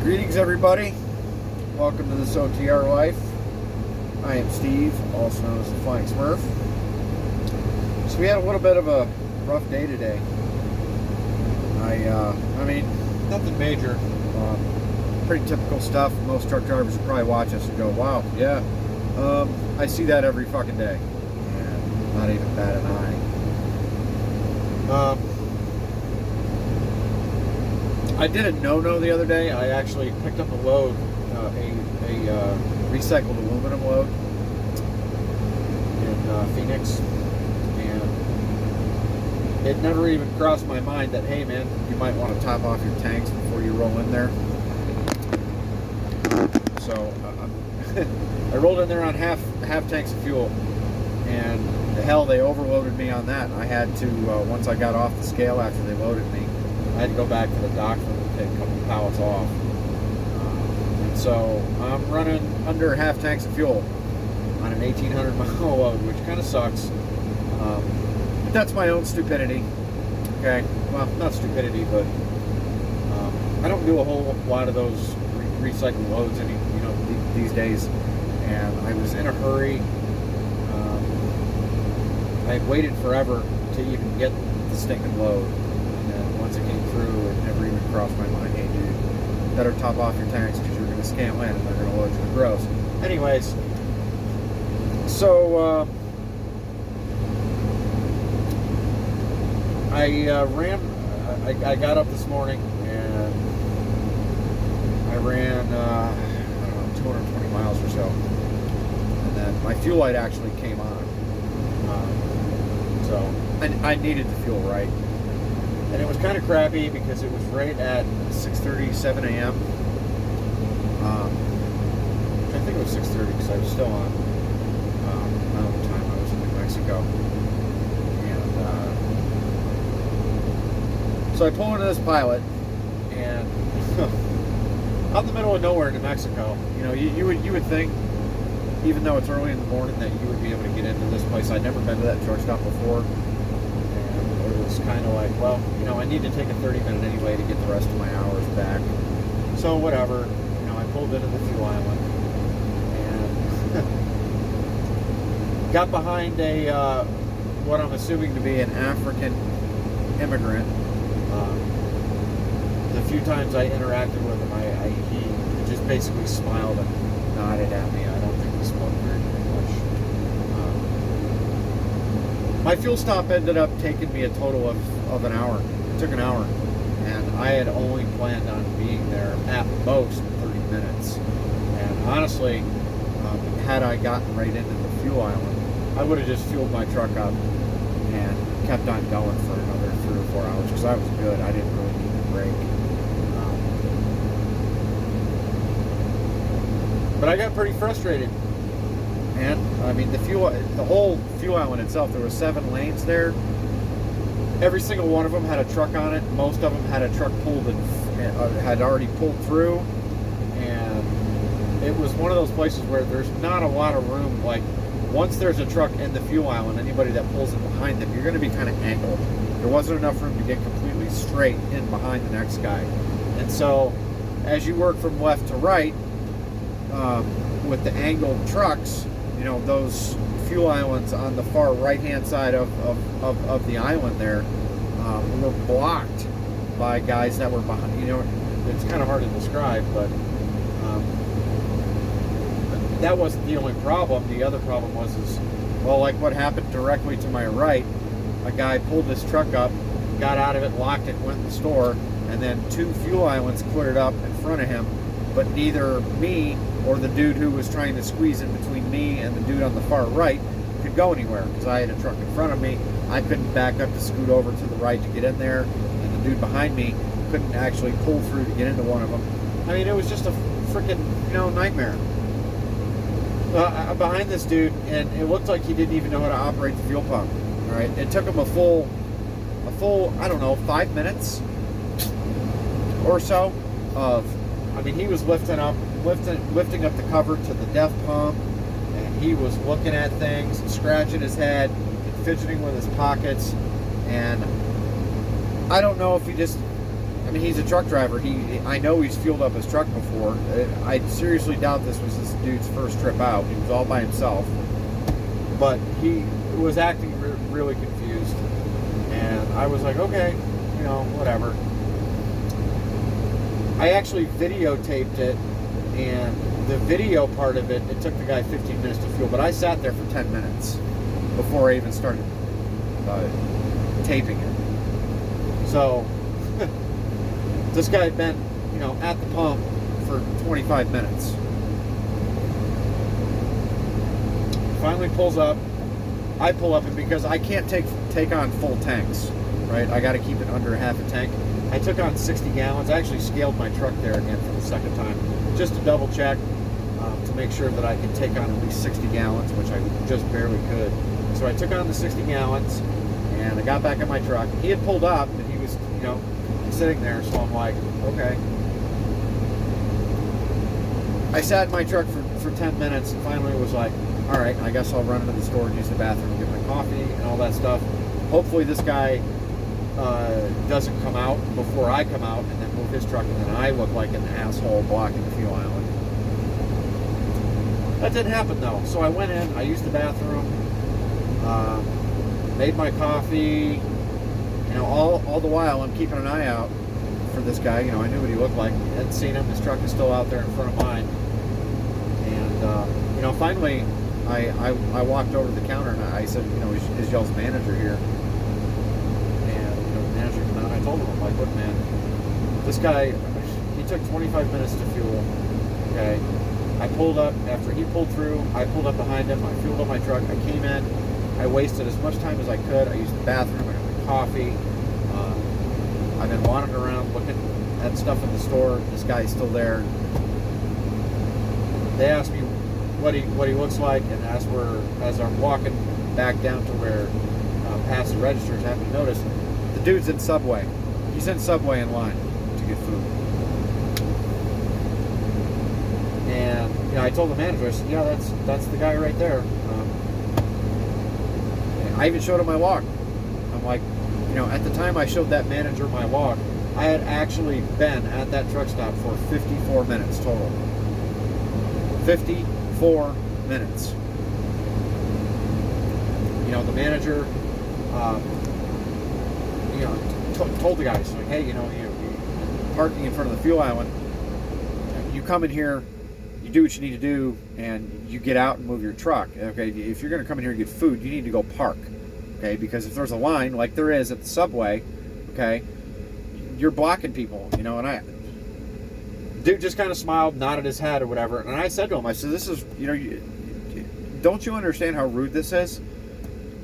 Greetings, everybody. Welcome to this OTR life. I am Steve, also known as the Flying Smurf. So we had a little bit of a rough day today. I mean, nothing major. Pretty typical stuff. Most truck drivers will probably watch us and go, "Wow, yeah, I see that every fucking day." And not even bat an eye. I did a no-no the other day. I actually picked up a load, a recycled aluminum load in Phoenix, and it never even crossed my mind that, hey man, you might want to top off your tanks before you roll in there. So I rolled in there on half tanks of fuel, and the hell, they overloaded me on that. I had to, once I got off the scale after they loaded me, I had to go back to the dock for them to take a couple of pallets off. And so I'm running under half tanks of fuel on an 1,800 mile load, which kind of sucks. But that's my own stupidity. Okay, well, not stupidity, but I don't do a whole lot of those recycled loads these days. And I was in a hurry. I had waited forever to even get the stinking load. Once it came through, it never even crossed my mind, hey dude, better top off your tanks because you're going to scale in and they're going to load you to gross. Anyways, so I got up this morning and I ran, I don't know, 220 miles or so. And then my fuel light actually came on. So I needed the fuel, right? And it was kind of crappy because it was right at 6:30, 7 a.m. I think it was 6:30 because I was still on Mountain Time. I was in New Mexico. And so I pull into this pilot, and out in the middle of nowhere in New Mexico, you would think, even though it's early in the morning, that you would be able to get into this place. I'd never been to that truck stop before. It's kind of like, well, I need to take a 30-minute anyway to get the rest of my hours back. So whatever, I pulled into the fuel island and got behind a what I'm assuming to be an African immigrant. The few times I interacted with him, he just basically smiled and nodded at me. I don't think he spoke very English. My fuel stop ended up taking me a total of an hour. It took an hour. And I had only planned on being there at most 30 minutes. And honestly, had I gotten right into the fuel island, I would have just fueled my truck up and kept on going for another 3 or 4 hours because I was good. I didn't really need a break. But I got pretty frustrated. And I mean, the whole fuel island itself, there were 7 lanes there. Every single one of them had a truck on it. Most of them had a truck pulled and had already pulled through. And it was one of those places where there's not a lot of room. Like, once there's a truck in the fuel island, anybody that pulls in behind them, you're going to be kind of angled. There wasn't enough room to get completely straight in behind the next guy. And so, as you work from left to right, with the angled trucks, those fuel islands on the far right-hand side of the island there were blocked by guys that were behind. It's kind of hard to describe, but that wasn't the only problem. The other problem was, like what happened directly to my right, a guy pulled his truck up, got out of it, locked it, went in the store, and then 2 fuel islands cleared up in front of him, but neither me or the dude who was trying to squeeze in between me and the dude on the far right could go anywhere because I had a truck in front of me. I couldn't back up to scoot over to the right to get in there, and the dude behind me couldn't actually pull through to get into one of them. I mean, it was just a freaking, nightmare. Behind this dude, and it looked like he didn't even know how to operate the fuel pump. All right, it took him a full, I don't know, 5 minutes or so of, he was lifting up the cover to the DEF pump, and he was looking at things, scratching his head, fidgeting with his pockets, and I don't know if he just I mean, he's a truck driver. I know he's fueled up his truck before. I seriously doubt this was this dude's first trip out. He was all by himself. But he was acting really confused. And I was like, okay, you know, whatever. I actually videotaped it, and the video part of it, it took the guy 15 minutes to fuel, but I sat there for 10 minutes before I even started taping it. So, this guy had been, you know, at the pump for 25 minutes. Finally pulls up. I pull up, and because I can't take on full tanks, right? I got to keep it under half a tank. I took on 60 gallons. I actually scaled my truck there again for the second time, just to double check, to make sure that I could take on at least 60 gallons, which I just barely could. So I took on the 60 gallons, and I got back in my truck. He had pulled up, and he was, you know, sitting there, so I'm like, okay. I sat in my truck for 10 minutes, and finally was like, all right, I guess I'll run into the store and use the bathroom and get my coffee and all that stuff. Hopefully this guy doesn't come out before I come out and then move his truck, and then I look like an asshole blocking the fuel island. That didn't happen though. So I went in, I used the bathroom, made my coffee. You know, all the while I'm keeping an eye out for this guy. You know, I knew what he looked like. I hadn't seen him. His truck is still out there in front of mine. And you know, finally I walked over to the counter and I said, you know, is y'all's manager here? I told him, I'm like, look, man, this guy, he took 25 minutes to fuel, okay? I pulled up, after he pulled through, I pulled up behind him, I fueled up my truck, I came in, I wasted as much time as I could, I used the bathroom, I got my coffee, I've been wandering around looking at stuff in the store, this guy's still there. They asked me what he looks like, and as I'm walking back down to where, past the registers, I happen to notice, the dude's in Subway. He's in Subway in line to get food. And you know, I told the manager, I said, yeah, that's the guy right there. I even showed him my log. I'm like, you know, at the time I showed that manager my log, I had actually been at that truck stop for 54 minutes total. 54 minutes. You know, the manager, you know, told the guys, like, hey, you know, you parking in front of the fuel island, you come in here, you do what you need to do, and you get out and move your truck. Okay, if you're going to come in here and get food, you need to go park. Okay, because if there's a line like there is at the Subway, okay, you're blocking people, you know. And dude just kind of smiled, nodded his head or whatever, and I said to him, I said, this is, you know, don't you understand how rude this is?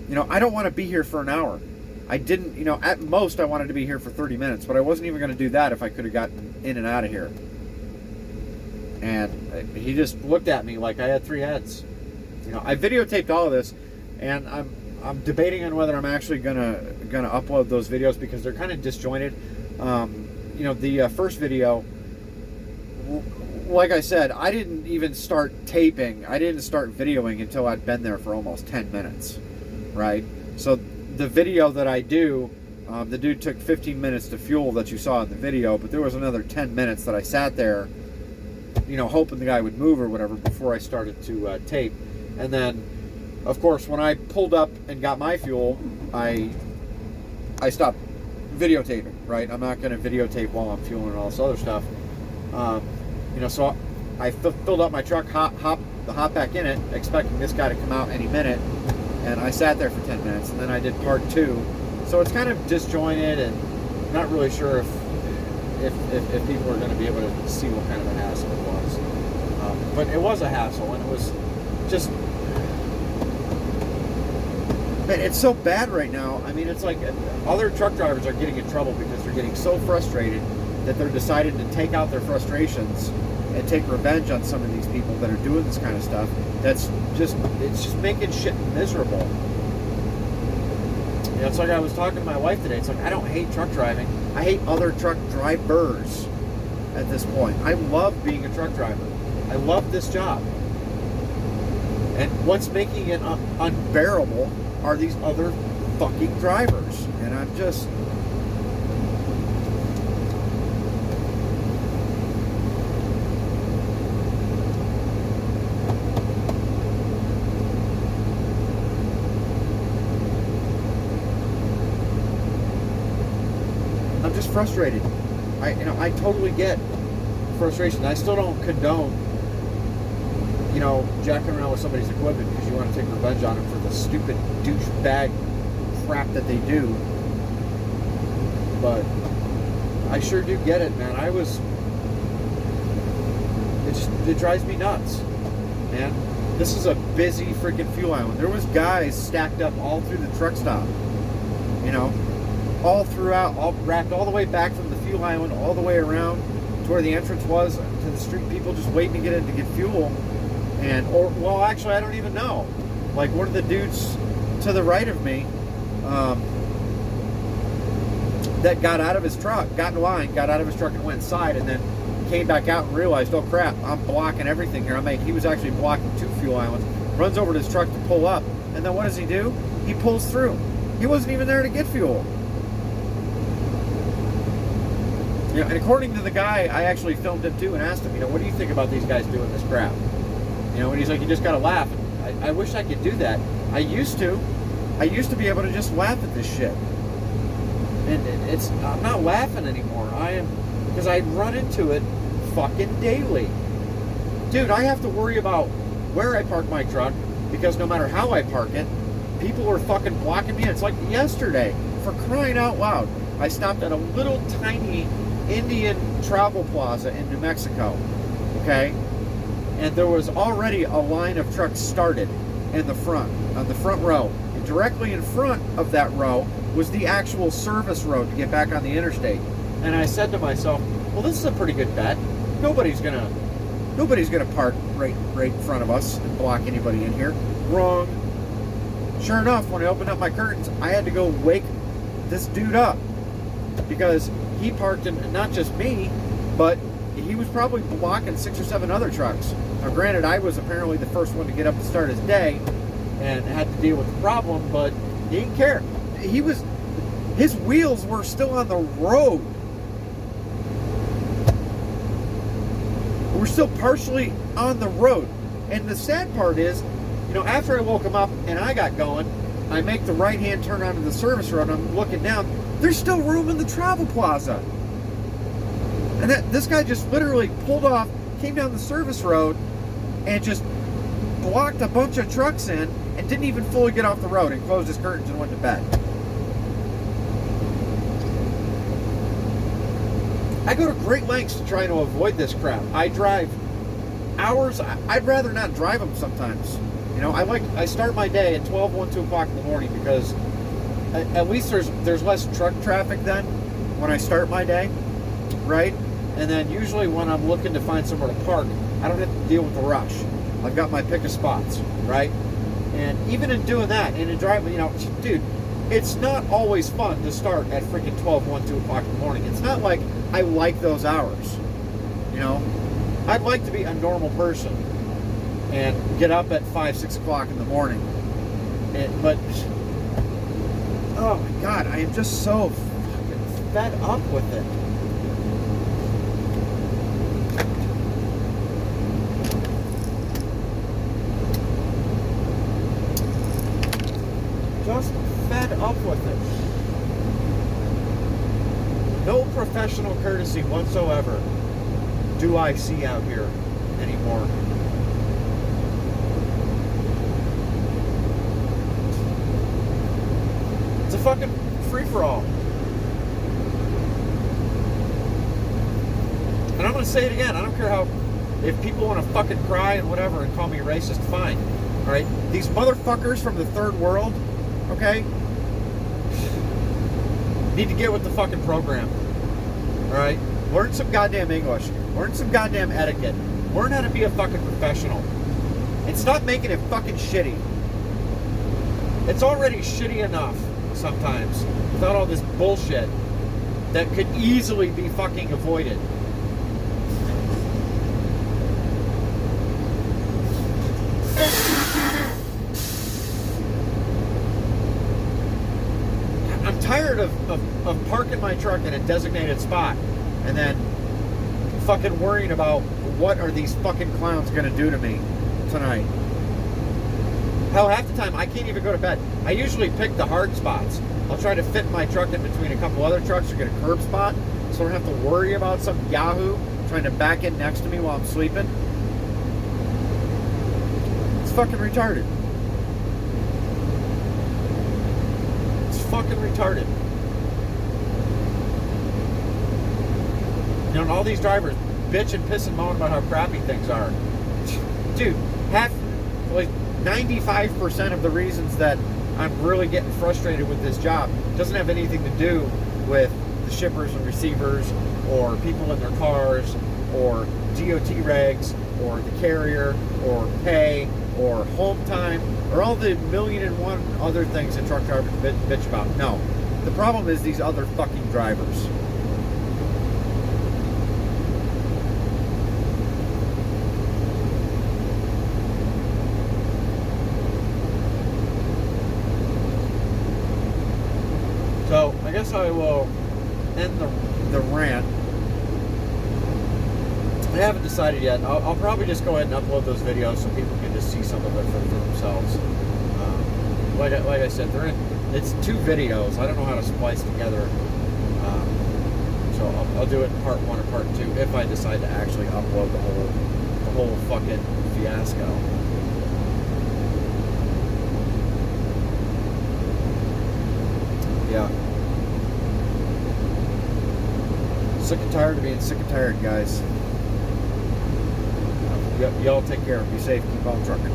You know, I don't want to be here for an hour. I didn't, you know, at most I wanted to be here for 30 minutes, but I wasn't even going to do that if I could have gotten in and out of here. And he just looked at me like I had three heads. You know, I videotaped all of this, and I'm debating on whether I'm actually gonna upload those videos because they're kind of disjointed. You know, the first video, like I said, I didn't even start taping. I didn't start videoing until I'd been there for almost 10 minutes, right? So the video that I do, the dude took 15 minutes to fuel that you saw in the video, but there was another 10 minutes that I sat there, you know, hoping the guy would move or whatever before I started to tape. And then, of course, when I pulled up and got my fuel, I stopped videotaping, right? I'm not going to videotape while I'm fueling and all this other stuff. You know, so I filled up my truck, hop back in it, expecting this guy to come out any minute. And I sat there for 10 minutes, and then I did part two. So it's kind of disjointed, and I'm not really sure if people are going to be able to see what kind of a hassle it was. But it was a hassle, and it was just... Man, it's so bad right now. I mean, it's like other truck drivers are getting in trouble because they're getting so frustrated that they're deciding to take out their frustrations and take revenge on some of these people that are doing this kind of stuff. It's just making shit miserable. You know, it's like I was talking to my wife today. It's like, I don't hate truck driving. I hate other truck drivers at this point. I love being a truck driver. I love this job. And what's making it unbearable are these other fucking drivers. And I'm just... frustrated. I totally get frustration. I still don't condone, jacking around with somebody's equipment because you want to take revenge on them for the stupid douchebag crap that they do. But I sure do get it, man. It drives me nuts, man. This is a busy freaking fuel island. There was guys stacked up all through the truck stop, all throughout, all wrapped all the way back from the fuel island, all the way around to where the entrance was to the street. People just waiting to get in to get fuel. Actually, I don't even know. Like, one of the dudes to the right of me that got out of his truck, got in line, got out of his truck and went inside, and then came back out and realized, oh crap, I'm blocking everything here. He was actually blocking 2 fuel islands. Runs over to his truck to pull up, and then what does he do? He pulls through. He wasn't even there to get fuel. And according to the guy, I actually filmed him too and asked him, what do you think about these guys doing this crap? And he's like, you just gotta laugh. I wish I could do that. I used to be able to just laugh at this shit. And I'm not laughing anymore. Because I run into it fucking daily. Dude, I have to worry about where I park my truck because no matter how I park it, people are fucking blocking me in. It's like yesterday, for crying out loud, I stopped at a little tiny Indian travel plaza in New Mexico, okay? And there was already a line of trucks started in the front, on the front row. And directly in front of that row was the actual service road to get back on the interstate. And I said to myself, well, this is a pretty good bet. Nobody's gonna park right in front of us and block anybody in here. Wrong. Sure enough, when I opened up my curtains, I had to go wake this dude up because he parked in, not just me, but he was probably blocking 6 or 7 other trucks. Now, granted, I was apparently the first one to get up to start his day and had to deal with the problem, but he didn't care. His wheels were still on the road. We're still partially on the road. And the sad part is, after I woke him up and I got going, I make the right-hand turn onto the service road and I'm looking down. There's still room in the travel plaza. And this guy just literally pulled off, came down the service road, and just blocked a bunch of trucks in and didn't even fully get off the road and closed his curtains and went to bed. I go to great lengths to try to avoid this crap. I drive hours. I'd rather not drive them sometimes. I start my day at 12, 1, 2 o'clock in the morning because at least there's less truck traffic then when I start my day, right? And then usually when I'm looking to find somewhere to park, I don't have to deal with the rush. I've got my pick of spots, right? And even in doing that, and in driving, dude, it's not always fun to start at freaking 12, 1, 2 o'clock in the morning. It's not like I like those hours, I'd like to be a normal person and get up at 5, 6 o'clock in the morning. But, oh my God, I am just so fucking fed up with it. Just fed up with it. No professional courtesy whatsoever do I see out here anymore. It's a fucking free-for-all. And I'm going to say it again. I don't care if people want to fucking cry and whatever and call me racist, fine. All right? These motherfuckers from the third world, okay, need to get with the fucking program. All right? Learn some goddamn English. Learn some goddamn etiquette. Learn how to be a fucking professional. And stop making it fucking shitty. It's already shitty enough sometimes without all this bullshit that could easily be fucking avoided. I'm tired of parking my truck in a designated spot and then fucking worrying about what are these fucking clowns gonna do to me tonight. Hell, half the time I can't even go to bed. I usually pick the hard spots. I'll try to fit my truck in between a couple other trucks or get a curb spot so I don't have to worry about some yahoo trying to back in next to me while I'm sleeping. It's fucking retarded. It's fucking retarded. You know, and all these drivers bitch and piss and moan about how crappy things are. Dude, like 95% of the reasons that I'm really getting frustrated with this job doesn't have anything to do with the shippers and receivers or people in their cars or DOT regs or the carrier or pay or home time or all the million and one other things that truck drivers bitch about. No. The problem is these other fucking drivers. So, I guess I will end the rant. I haven't decided yet. I'll probably just go ahead and upload those videos so people can just see some of it for themselves. Like I said, it's 2 videos. I don't know how to splice together. So I'll do it in part 1 or part 2 if I decide to actually upload the whole fucking fiasco. Yeah. Sick and tired of being sick and tired, guys. Y'all take care. Be safe. Keep on trucking.